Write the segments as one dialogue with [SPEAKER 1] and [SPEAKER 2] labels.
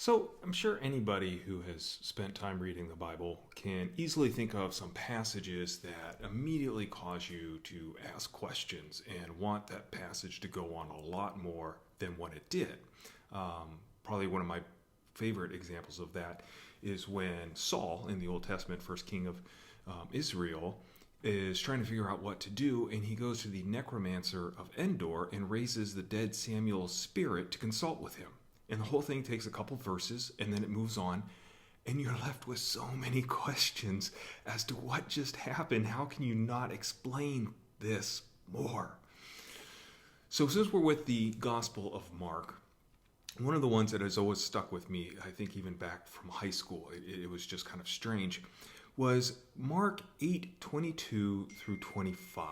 [SPEAKER 1] So, I'm sure anybody who has spent time reading the Bible can easily think of some passages that immediately cause you to ask questions and want that passage to go on a lot more than what it did. Probably one of my favorite examples of that is when Saul, in the Old Testament, first king of Israel, is trying to figure out what to do, and he goes to the necromancer of Endor and raises the dead Samuel's spirit to consult with him. And the whole thing takes a couple verses, and then it moves on, and you're left with so many questions as to what just happened. How can you not explain this more? So since we're with the Gospel of Mark, one of the ones that has always stuck with me, I think even back from high school, it was just kind of strange, was Mark 8:22 through 25.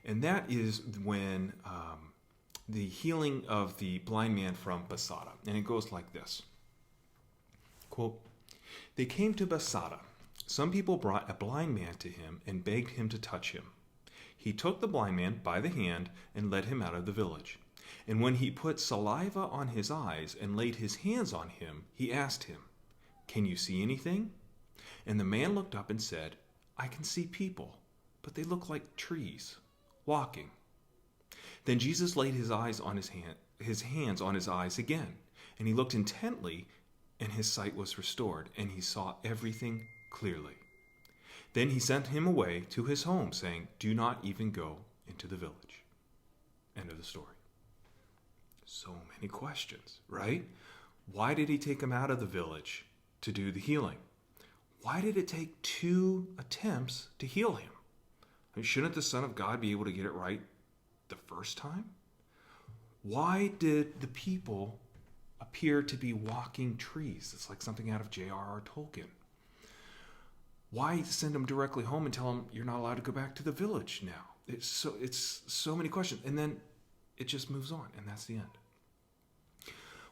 [SPEAKER 1] And that is when the healing of the blind man from Bethsaida. And it goes like this. Quote, "They came to Bethsaida. Some people brought a blind man to him and begged him to touch him. He took the blind man by the hand and led him out of the village. And when he put saliva on his eyes and laid his hands on him, he asked him, 'Can you see anything?' And the man looked up and said, 'I can see people, but they look like trees, walking.' Then Jesus laid his hands on his eyes again, and he looked intently, and his sight was restored, and he saw everything clearly. Then he sent him away to his home, saying, 'Do not even go into the village.'" End of the story. So many questions, right? Why did he take him out of the village to do the healing? Why did it take 2 attempts to heal him? I mean, shouldn't the Son of God be able to get it right the first time? Why did the people appear to be walking trees? It's like something out of J.R.R. Tolkien. Why send them directly home and tell them you're not allowed to go back to the village now? It's so many questions. And then it just moves on, and that's the end.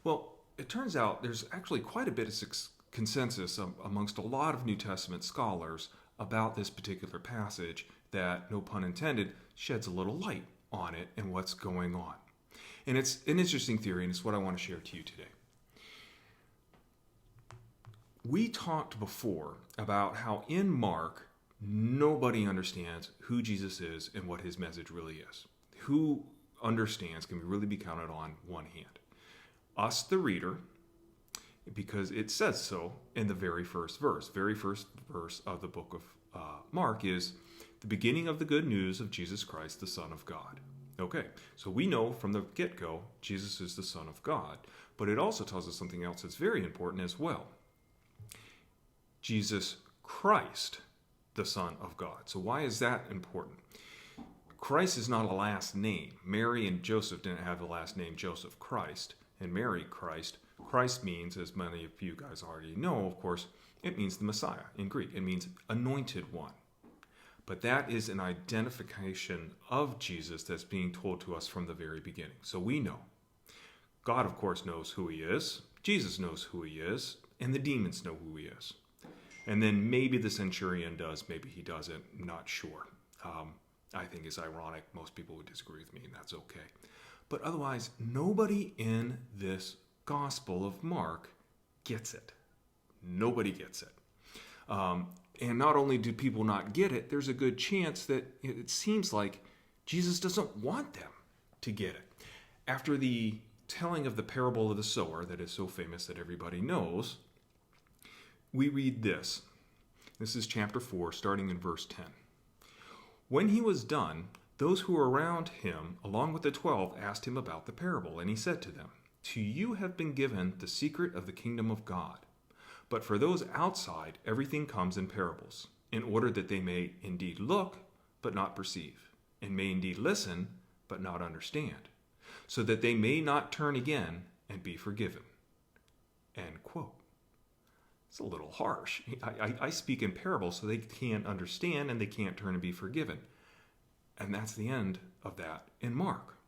[SPEAKER 1] Well, it turns out there's actually quite a bit of consensus amongst a lot of New Testament scholars about this particular passage that, no pun intended, sheds a little light on it and what's going on. And it's an interesting theory, and it's what I want to share to you today. We talked before about how in Mark, nobody understands who Jesus is and what his message really is. Who understands can really be counted on one hand. Us, the reader, because it says so in the very first verse. Very first verse of the book of Mark is the beginning of the good news of Jesus Christ, the Son of God. Okay, so we know from the get-go, Jesus is the Son of God. But it also tells us something else that's very important as well. Jesus Christ, the Son of God. So why is that important? Christ is not a last name. Mary and Joseph didn't have the last name Joseph Christ and Mary Christ. Christ means, as many of you guys already know, of course, it means the Messiah in Greek. It means anointed one. But that is an identification of Jesus that's being told to us from the very beginning. So we know. God, of course, knows who he is. Jesus knows who he is. And the demons know who he is. And then maybe the centurion does, maybe he doesn't. I'm not sure. I think it's ironic. Most people would disagree with me, and that's okay. But otherwise, nobody in this Gospel of Mark gets it. Nobody gets it. And not only do people not get it, there's a good chance that it seems like Jesus doesn't want them to get it. After the telling of the parable of the sower that is so famous that everybody knows, we read this. This is chapter 4, starting in verse 10. "When he was done, those who were around him, along with the 12, asked him about the parable, and he said to them, 'To you have been given the secret of the kingdom of God. But for those outside, everything comes in parables, in order that they may indeed look, but not perceive, and may indeed listen, but not understand, so that they may not turn again and be forgiven.'" End quote. It's a little harsh. I speak in parables so they can't understand and they can't turn and be forgiven. And that's the end of that in Mark.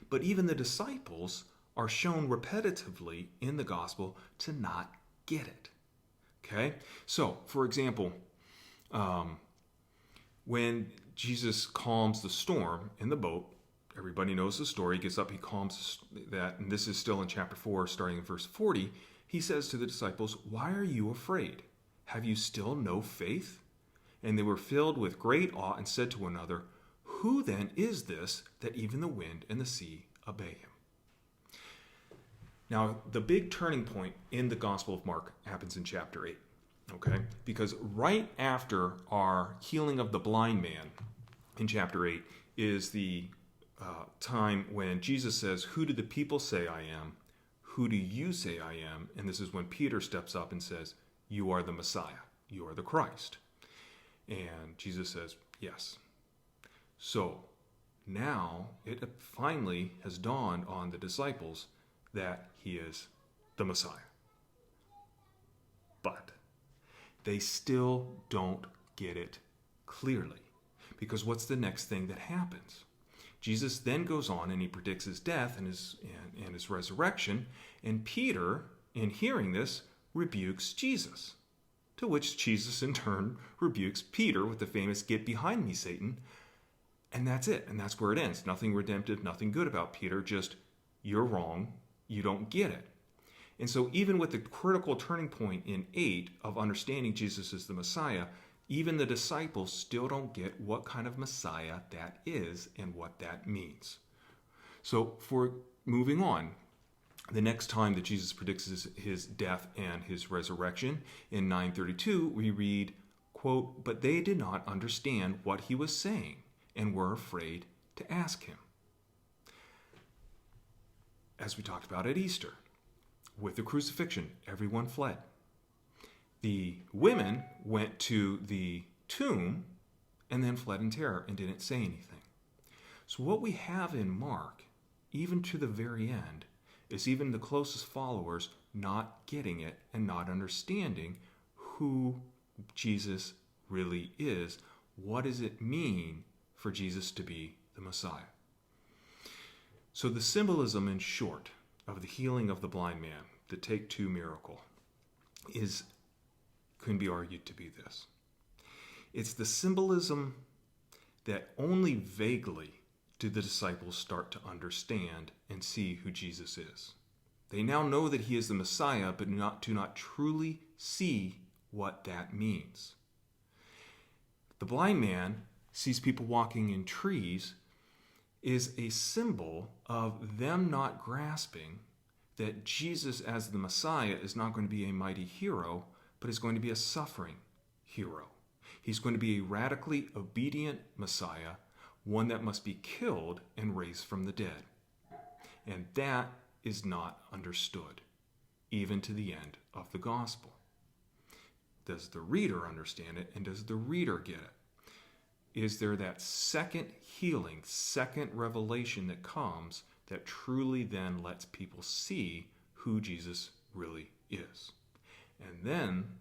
[SPEAKER 1] But even the disciples are shown repetitively in the gospel to not get it. Okay? So, for example, when Jesus calms the storm in the boat, everybody knows the story. He gets up, he calms that, and this is still in chapter 4, starting in verse 40. he says to the disciples, "Why are you afraid? Have you still no faith?" And they were filled with great awe and said to one another, "Who then is this that even the wind and the sea obey him?" Now, the big turning point in the Gospel of Mark happens in chapter 8, okay? Because right after our healing of the blind man in chapter 8 is the time when Jesus says, "Who do the people say I am? Who do you say I am?" And this is when Peter steps up and says, "You are the Messiah. You are the Christ." And Jesus says, "Yes." So now it finally has dawned on the disciples that he is the Messiah. But they still don't get it clearly. Because what's the next thing that happens? Jesus then goes on and he predicts his death and his resurrection. And Peter, in hearing this, rebukes Jesus. To which Jesus in turn rebukes Peter with the famous "Get behind me, Satan." And that's it. And that's where it ends. Nothing redemptive, nothing good about Peter. Just, you're wrong. You don't get it. And so even with the critical turning point in 8 of understanding Jesus as the Messiah, even the disciples still don't get what kind of Messiah that is and what that means. So for moving on, the next time that Jesus predicts his death and his resurrection, in 9:32, we read, quote, "But they did not understand what he was saying and were afraid to ask him." As we talked about at Easter, with the crucifixion, everyone fled. The women went to the tomb and then fled in terror and didn't say anything. So what we have in Mark, even to the very end, is even the closest followers not getting it and not understanding who Jesus really is. What does it mean for Jesus to be the Messiah? So the symbolism, in short, of the healing of the blind man, the Take Two miracle, can be argued to be this. It's the symbolism that only vaguely do the disciples start to understand and see who Jesus is. They now know that he is the Messiah, but do not truly see what that means. The blind man sees people walking in trees is a symbol of them not grasping that Jesus as the Messiah is not going to be a mighty hero, but is going to be a suffering hero. He's going to be a radically obedient Messiah, one that must be killed and raised from the dead. And that is not understood, even to the end of the gospel. Does the reader understand it, and does the reader get it? Is there that second healing, second revelation that comes that truly then lets people see who Jesus really is? And then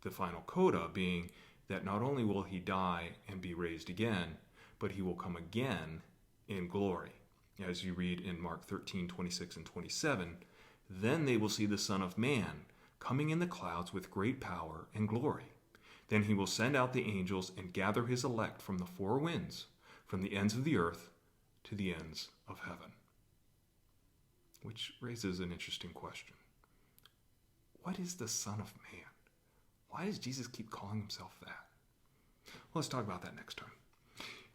[SPEAKER 1] the final coda being that not only will he die and be raised again, but he will come again in glory. As you read in Mark 13:26 and 27, "Then they will see the Son of Man coming in the clouds with great power and glory. Then he will send out the angels and gather his elect from the four winds, from the ends of the earth to the ends of heaven." Which raises an interesting question. What is the Son of Man? Why does Jesus keep calling himself that? Well, let's talk about that next time.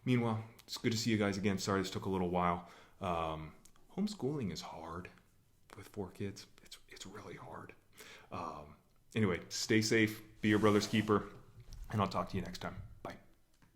[SPEAKER 1] Meanwhile, it's good to see you guys again. Sorry this took a little while. Homeschooling is hard with 4 kids. It's really hard. Anyway, stay safe, be your brother's keeper, and I'll talk to you next time. Bye.